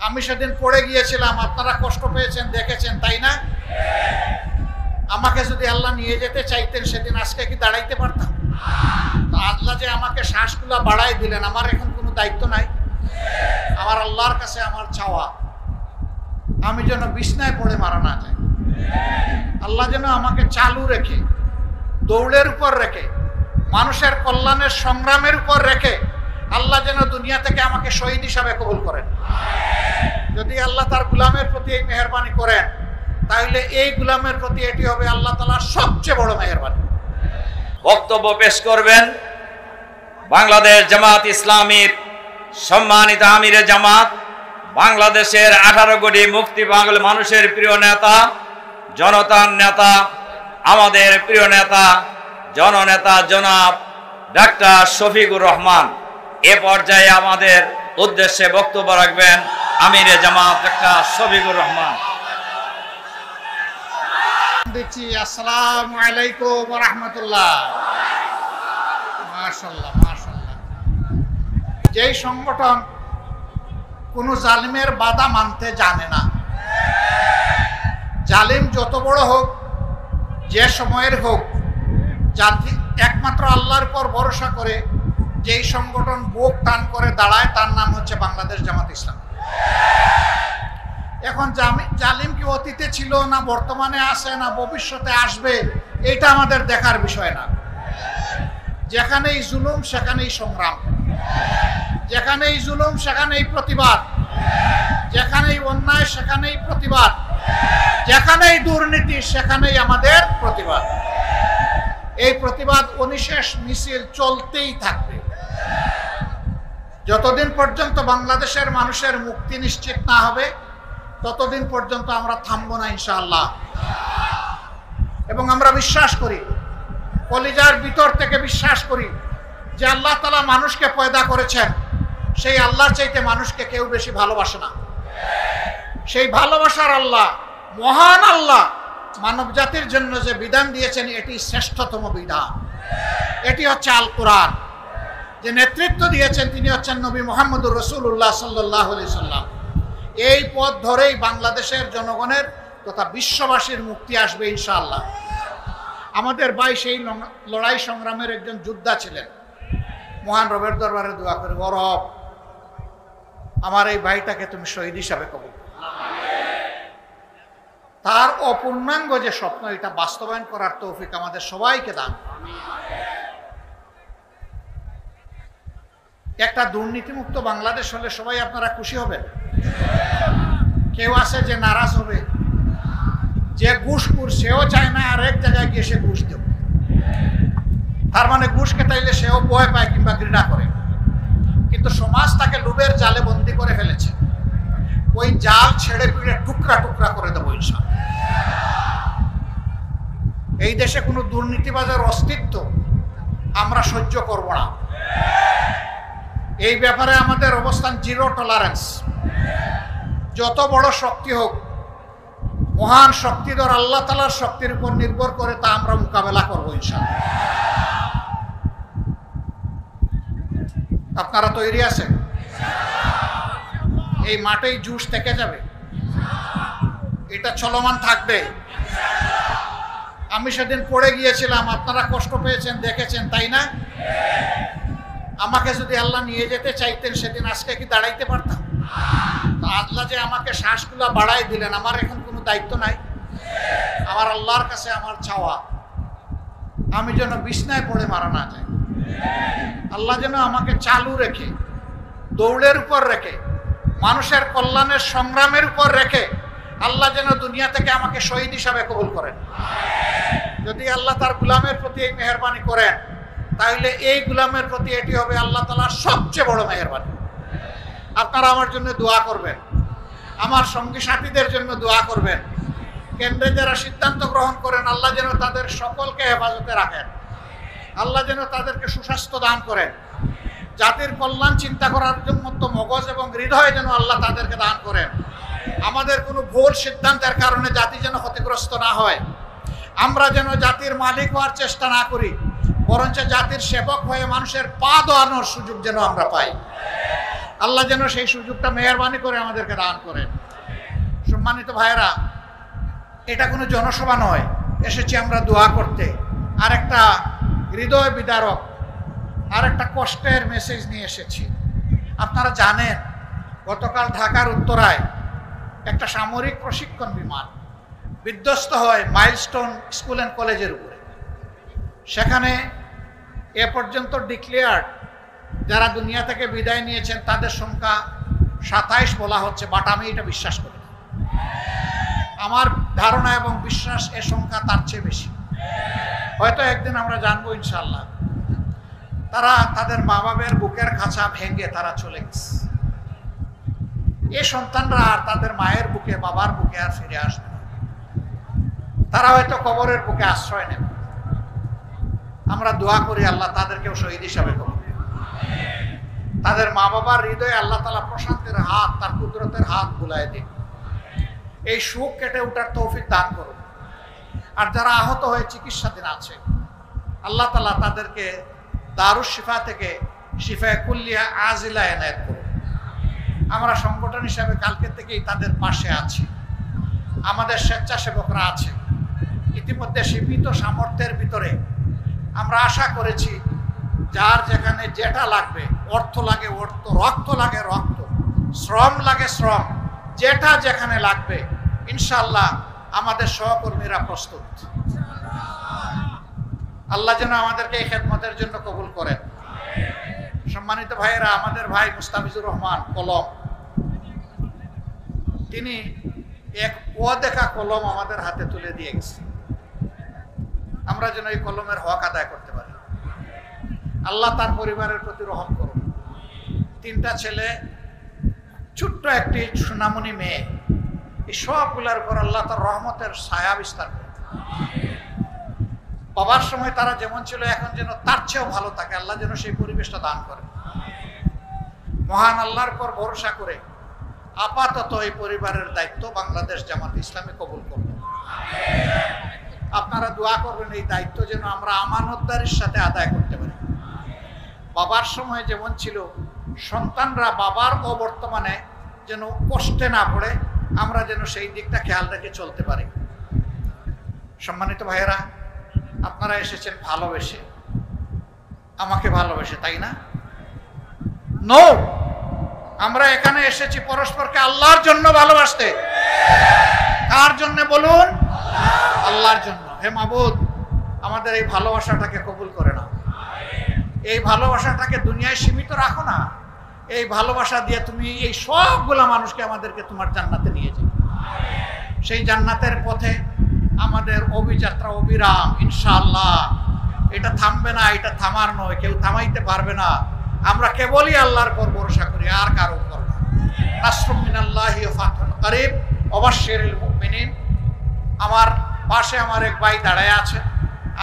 আমি সেদিন পড়ে গিয়েছিলাম, আপনারা কষ্ট পেয়েছেন, দেখেছেন, তাই না? আমাকে যদি আল্লাহ নিয়ে যেতে চাইতেন সেদিন আজকে কি দাঁড়াইতে পারতাম? তো আল্লাহ যে আমাকে শ্বাসগুলা বাড়াই দিলেন, আমার এখন কোনো দায়িত্ব নাই? আমার আল্লাহর কাছে আমার চাওয়া আমি যেন বিছনায় পড়ে মারা না যায়। আল্লাহ যেন আমাকে চালু রেখে, দৌড়ের উপর রেখে, মানুষের কল্যাণের সংগ্রামের উপর রেখে আল্লাহ যেন দুনিয়া থেকে আমাকে শহীদ হিসাবে কবুল করেন। যদি আল্লাহ তার গোলামের প্রতি এই মেহেরবানি করেন, তাহলে এই গোলামের প্রতি এটি হবে আল্লাহ তাআলার সবচেয়ে বড় মেহেরবানি। বক্তব্য পেশ করবেন বাংলাদেশ জামাত ইসলামীর সম্মানিত আমিরে জামাত, বাংলাদেশের 18 কোটি মুক্তি পাগল মানুষের প্রিয় নেতা, জনতার নেতা, আমাদের প্রিয় নেতা, জননেতা জনাব ডাক্তার শফিকুর রহমান। এ পর্যায়ে আমাদের উদ্দেশ্যে বক্তব্য রাখবেন আমিরে জামাত ডাক্তার শফিকুর রহমান। দেখছি আসসালামু আলাইকুম ওয়া রাহমাতুল্লাহ। মাশাআল্লাহ মাশাআল্লাহ। যেই সংগঠন কোনো জালিমের বাধা মানতে জানে না, জালিম যত বড় হোক, যে সময়ের হোক, জাতি একমাত্র আল্লাহর উপর ভরসা করে যেই সংগঠন বুক টান করে দাঁড়ায় তার নাম হচ্ছে বাংলাদেশ জামাত ইসলাম। এখন জালিম কি অতীতে ছিল না বর্তমানে আছে না ভবিষ্যতে আসবে, এটা আমাদের দেখার বিষয় না। যেখানেই জুলুম সেখানেই সংগ্রাম, যেখানেই জুলুম সেখানেই প্রতিবাদ, যেখানেই অন্যায় সেখানেই প্রতিবাদ, যেখানেই দুর্নীতি সেখানেই আমাদের প্রতিবাদ। এই প্রতিবাদ অনিশেষ মিছিল চলতেই থাকবে যতদিন পর্যন্ত বাংলাদেশের মানুষের মুক্তি নিশ্চিত না হবে, ততদিন পর্যন্ত আমরা থামবো না ইনশাআল্লাহ। এবং আমরা বিশ্বাস করি, কলিজার ভিতর থেকে বিশ্বাস করি যে আল্লাহ তাআলা মানুষকে পয়দা করেছেন, সেই আল্লাহর চাইতে মানুষকে কেউ বেশি ভালোবাসে না। সেই ভালোবাসার আল্লাহ, মহান আল্লাহ মানব জাতির জন্য যে বিধান দিয়েছেন এটি শ্রেষ্ঠতম বিধান। এটি হচ্ছে আল কোরআন। যে নেতৃত্ব দিয়েছেন তিনি হচ্ছেন নবী মুহাম্মদুর রাসূলুল্লাহ সাল্লাল্লাহু আলাইহি সাল্লাম। এই পথ ধরেই বাংলাদেশের জনগণের তথা বিশ্ববাসীর মুক্তি আসবে ইনশাআল্লাহ। আমাদের ভাই সেই লড়াই সংগ্রামের একজন যোদ্ধা ছিলেন। মহান রবের দরবারে দোয়া করে, ও রব, আমার এই ভাইটাকে তুমি শহীদ হিসাবে কবুল করো। তার অপূর্ণাঙ্গ যে স্বপ্ন, এটা বাস্তবায়ন করার তৌফিক আমাদের সবাইকে দান। একটা দুর্নীতিমুক্ত বাংলাদেশ হলে সবাই আপনারা খুশি হবেন? কেউ আছে যে নারাজ হবে? যে ঘুষখোর সেও চায় না আর এক জায়গায় গিয়ে সে ঘুষ দেব। তার মানে ঘুষ খেতাইলে সেও ভয় পায় কিংবা ঘৃণা করে। কিন্তু সমাজ তাকে লোভের জালে বন্দী করে ফেলেছে। ওই জাল ছেড়ে পিড়ে টুকরা টুকরা করে দেবো ইনশাআল্লাহ। এই দেশে কোনো দুর্নীতিবাজের অস্তিত্ব আমরা সহ্য করব না। এই ব্যাপারে আমাদের অবস্থান জিরো টলারেন্স। যত বড় শক্তি হোক, মহান শক্তিধর আল্লাহ তাআলার শক্তির উপর নির্ভর করে তা আমরা মোকাবেলা করবো ইনশাআল্লাহ। আপনারা তৈরি আছেন? এই মাঠেই জুস থেকে যাবে, এটা চলমান থাকবে। আমি সেদিন পড়ে গিয়েছিলাম, আপনারা কষ্ট পেয়েছেন, দেখেছেন, তাই না? আমাকে যদি আল্লাহ নিয়ে যেতে চাইতেন সেদিন আজকে কি দাঁড়াইতে পারতাম? তো আল্লাহ যে আমাকে শ্বাসগুলা বাড়াই দিলেন, আমার এখন কোনো দায়িত্ব নাই? আমার আল্লাহর কাছে আমার চাওয়া আমি যেন বিছনায় পড়ে মারা না যায়। আল্লাহ যেন আমাকে চালু রেখে, দৌড়ের উপর রেখে, মানুষের কল্যাণের সংগ্রামের উপর রেখে আল্লাহ যেন দুনিয়া থেকে আমাকে শহীদ হিসাবে কবুল করেন। যদি আল্লাহ তার গোলামের প্রতি এই মেহেরবানি করেন, তাহলে এই গোলামের প্রতি এটি হবে আল্লাহ তাআলার সবচেয়ে বড় মেহেরবানি। আপনারা আমার জন্য দোয়া করবেন, আমার সঙ্গী সাথীদের জন্য দোয়া করবেন। কেন্দ্রে যারা সিদ্ধান্ত গ্রহণ করেন, আল্লাহ যেন তাদের সকলকে হেফাজতে রাখেন। আল্লাহ যেন তাদেরকে সুস্বাস্থ্য দান করেন। জাতির কল্যাণ চিন্তা করার মতো মগজ এবং হৃদয় যেন আল্লাহ তাদেরকে দান করেন। আমাদের কোনো ভুল সিদ্ধান্তের কারণে জাতি যেন ক্ষতিগ্রস্ত না হয়। আমরা যেন জাতির মালিক হওয়ার চেষ্টা না করি, বরঞ্চ জাতির সেবক হয়ে মানুষের পা ধোয়ানোর সুযোগ যেন আমরা পাই। আল্লাহ যেন সেই সুযোগটা মেহেরবানি করে আমাদেরকে দান করেন। সম্মানিত ভাইয়েরা, এটা কোনো জনসভা নয়, এসেছি আমরা দোয়া করতে। আর একটা হৃদয় বিদারক, আর একটা কষ্টের মেসেজ নিয়ে এসেছি। আপনারা জানেন গতকাল ঢাকার উত্তরায় একটা সামরিক প্রশিক্ষণ বিমান বিধ্বস্ত হয় মাইলস্টোন স্কুল অ্যান্ড কলেজের উপরে। সেখানে এ পর্যন্ত ডিক্লেয়ার্ড যারা দুনিয়া থেকে বিদায় নিয়েছেন তাদের সংখ্যা 27 বলা হচ্ছে, বাট আমি এটা বিশ্বাস করি না। আমার ধারণা এবং বিশ্বাস এ সংখ্যা তার চেয়ে বেশি। হয়তো একদিন আমরা জানবো ইনশাল্লাহ। তারা তাদের মা বাবার বুকের খাঁচা ভেঙে তারা চলে গেছে। এই সন্তানরা আর তাদের মায়ের বুকে বাবার বুকে আর ফিরে আসবে না। তারা হয়তো কবরের বুকে আশ্রয় নেবে। আমরা দোয়া করি আল্লাহ তাদেরকেও শহীদ হিসাবে করুন। তাদের মা বাবার হৃদয়ে আল্লাহ তাআলা প্রশান্তির হাত, তার কুদরতের হাত বুলায় দিন। এই শোক কেটে ওঠার তৌফিক দান করুন। আর যারা আহত হয়ে চিকিৎসাধীন আছে, আল্লাহ তাআলা তাদেরকে দারুশ শিফা থেকে শিফায়ে কুল্লিয়া আজিলা এনায়েত করুন। আমরা সংগঠন হিসাবে কালকে থেকেই তাদের পাশে আছি। আমাদের স্বেচ্ছাসেবকরা আছে। ইতিমধ্যে সীমিত সামর্থ্যের ভিতরে আমরা আশা করেছি যার যেখানে যেটা লাগবে, অর্থ লাগে অর্থ, রক্ত লাগে রক্ত, শ্রম লাগে শ্রম, যেটা যেখানে লাগবে ইনশাআল্লাহ আমাদের সহকর্মীরা প্রস্তুত। আল্লাহ যেন আমাদেরকে এই খেদমতের জন্য কবুল করেন। সম্মানিত ভাইয়েরা, আমাদের ভাই মুস্তাফিজুর রহমান কলম, তিনি এক অদেখা কলম আমাদের হাতে তুলে দিয়ে গেছে। আমরা যেন এই কলমের হক আদায় করতে পারি। আল্লাহ তার পরিবারের প্রতি রহম করুন। 3টা ছেলে, ছোট্ট একটি সোনামণি মেয়ে, এই সবগুলোর উপর আল্লাহ তার রহমতের ছায়া বিস্তার করুন। বাবার সময় তারা যেমন ছিল এখন যেন তার চেয়েও ভালো থাকে, আল্লাহ যেন সেই পরিবেশটা দান করেন। মহান আল্লাহর পর ভরসা করে আপাতত এই পরিবারের দায়িত্ব বাংলাদেশ জামাত ইসলামী কবুল করবে। আপনারা দোয়া করবেন এই দায়িত্ব যেন আমরা আমানতদারির সাথে আদায় করতে পারি। বাবার সময় যেমন ছিল, সন্তানরা বাবার অবর্তমানে যেন কষ্টে না পড়ে, আমরা যেন সেই দিকটা খেয়াল রেখে চলতে পারি। সম্মানিত ভাইয়েরা, আপনারা এসেছেন ভালোবেসে, আমাকে ভালোবেসে, তাই না? নো, আমরা এখানে এসেছি পরস্পরকে আল্লাহর জন্য ভালোবাসতে। কার জন্য বলুন? আল্লাহর জন্য। হে মাবুদ, আমাদের এই ভালোবাসাটাকে কবুল করে নাও। এই ভালোবাসাটাকে দুনিয়ায় সীমিত রাখো না। এই ভালোবাসা দিয়ে তুমি এই সবগুলা মানুষকে আমাদেরকে তোমার জান্নাতে নিয়ে যাও। সেই জান্নাতের পথে আমাদের অভিযাত্রা অবিরাম ইনশাআল্লাহ। এটা থামবে না, এটা থামার নয়, কেউ থামাইতে পারবে না। আমরা কেবলই আল্লাহর পর ভরসা করি, আর কারো উপর না। নাসরুম মিনাল্লাহি ওয়া ফাতহুন করিব ওয়াবাশশিরিল মুমিনিন। আমার পাশে আমার এক ভাই দাঁড়ায় আছে।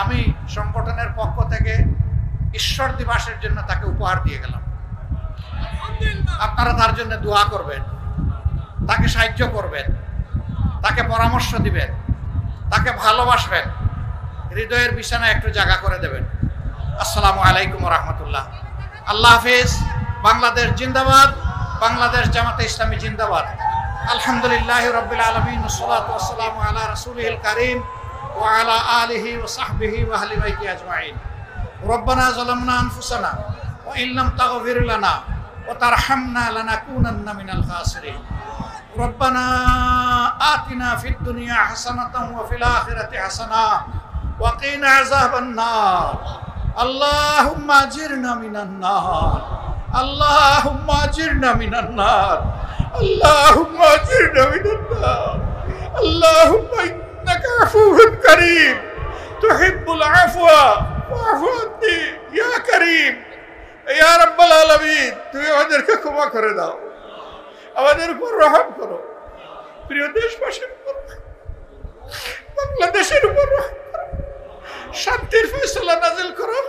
আমি সংগঠনের পক্ষ থেকে ঈশ্বর দিবসের জন্য তাকে উপহার দিয়ে গেলাম। আপনারা তার জন্য দোয়া করবেন, তাকে সাহায্য করবেন, তাকে পরামর্শ দিবেন, তাকে ভালোবাসবেন, হৃদয়ের বিছানায় একটু জায়গা করে দেবেন। আসসালামু আলাইকুম ওয়া রাহমাতুল্লাহ। আল্লাহ হাফেজ। বাংলাদেশ জিন্দাবাদ, বাংলাদেশ জামাতে ইসলামী জিন্দাবাদ। আলহামদুলিল্লাহি রাব্বিল আলামিন, ওয়াসসালাতু ওয়াসসালামু আলা রাসূলিল কারীম ওয়া আলা আলিহি ওয়া সাহবিহি ওয়া আহলি বাইতি আজমাইন। রব্বানা যালামনা আনফুসানা ওয়া ইন লাম তাগফির লানা ওয়া তারহামনা লানাকুনান্না মিনাল খাসিরিন। রব্বানা আতিনা ফিদ দুনিয়া হাসানাতাও ওয়া ফিল আখিরাতি হাসানা ওয়া কিনা আযাবান নার। আল্লাহুম্মা আজিরনা মিনান নার, আল্লাহুম্মা আজিরনা মিনান নার, আল্লাহুম্মা আজিরনা মিনান নার। আল্লাহুম্মা ইন্নাকা আফুউন কারীম তুহিব্বুল আফওয়া ফাআফু আন্নি ইয়া কারীম। ইয়া রাব্বাল আলামিন, তুমি আমাদেরকে ক্ষমা করে দাও, আমাদের উপর রহম করো। প্রিয় দেশবাসীর উপর, বাংলাদেশের উপর রহম করো, শান্তির ফয়সালা নাজিল করো।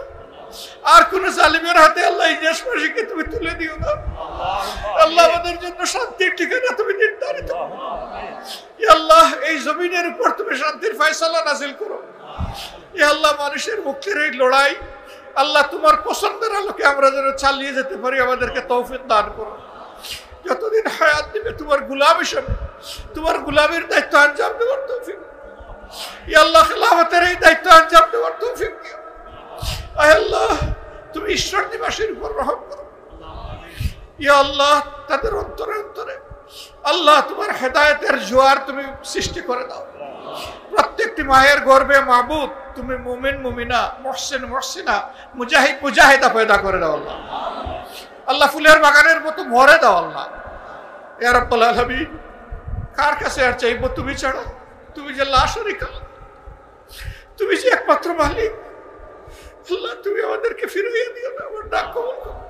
আর কোন জালিমের হাতে আল্লাহ এই দেশবাসীকে তুমি তুলে দিও না। আল্লাহ আমাদের জন্য শান্তির ঠিকানা তুমি নির্ধারিত করো। ইয়া আল্লাহ, এই জমিনের উপর তুমি শান্তির ফয়সালা নাজিল করো। ইয়া আল্লাহ, মানুষের মুক্তির এই লড়াই আল্লাহ তোমার পছন্দের আলোকে আমরা যেন চালিয়ে যেতে পারি, আমাদেরকে তৌফিক দান করো। যতদিন হায়াত দিবে তোমার গোলাম হিসেবে তোমার গোলামের দায়িত্ব আঞ্জাম দেওয়ার তৌফিক, ইয়া আল্লাহ খেলাফতের এই দায়িত্ব আঞ্জাম দেওয়ার তৌফিক দিও। আয় আল্লাহ তুমি ঈশ্বর দিবসের উপর রহম করো। ইয়া আল্লাহ তাদের অন্তরে অন্তরে আল্লাহ তোমার হেদায়েতের জোয়ার তুমি সৃষ্টি করে দাও। প্রত্যেকটি মায়ের গর্বে মাহবুব তুমি মুমিন মুমিনা, মুহসিন মুহসিনা, মুজাহিদ মুজাহিদা পয়দা করে দাও আল্লাহ। আল্লাহ ফুলের বাগানের মতো ভরে দাও আল্লাহ। ইয়া রাব্বুল আলামিন, কার কাছে আর চাইবো তুমি ছাড়া? তুমি যে লা শারীকা লাক, তুমি যে একমাত্র মালিক। আল্লাহ তুমি আমাদেরকে ফিরিয়ে দিও না, আমার ডাক কবুল করো।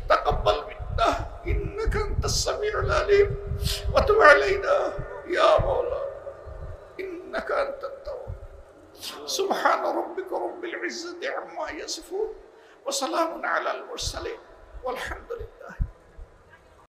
তাকাব্বাল মিন্না ইন্নাকা আনতাস সামিউল আলিম ওয়া তুব আলাইনা ইয়া মাওলানা ইন্নাকা আনতাত তাওয়াব। সুবহান রাব্বিকা রাব্বিল ইজ্জাতি আম্মা ইয়াসিফুন ওয়া সালামুন আলাল মুরসালিন ওয়ালহামদুলিল্লাহ।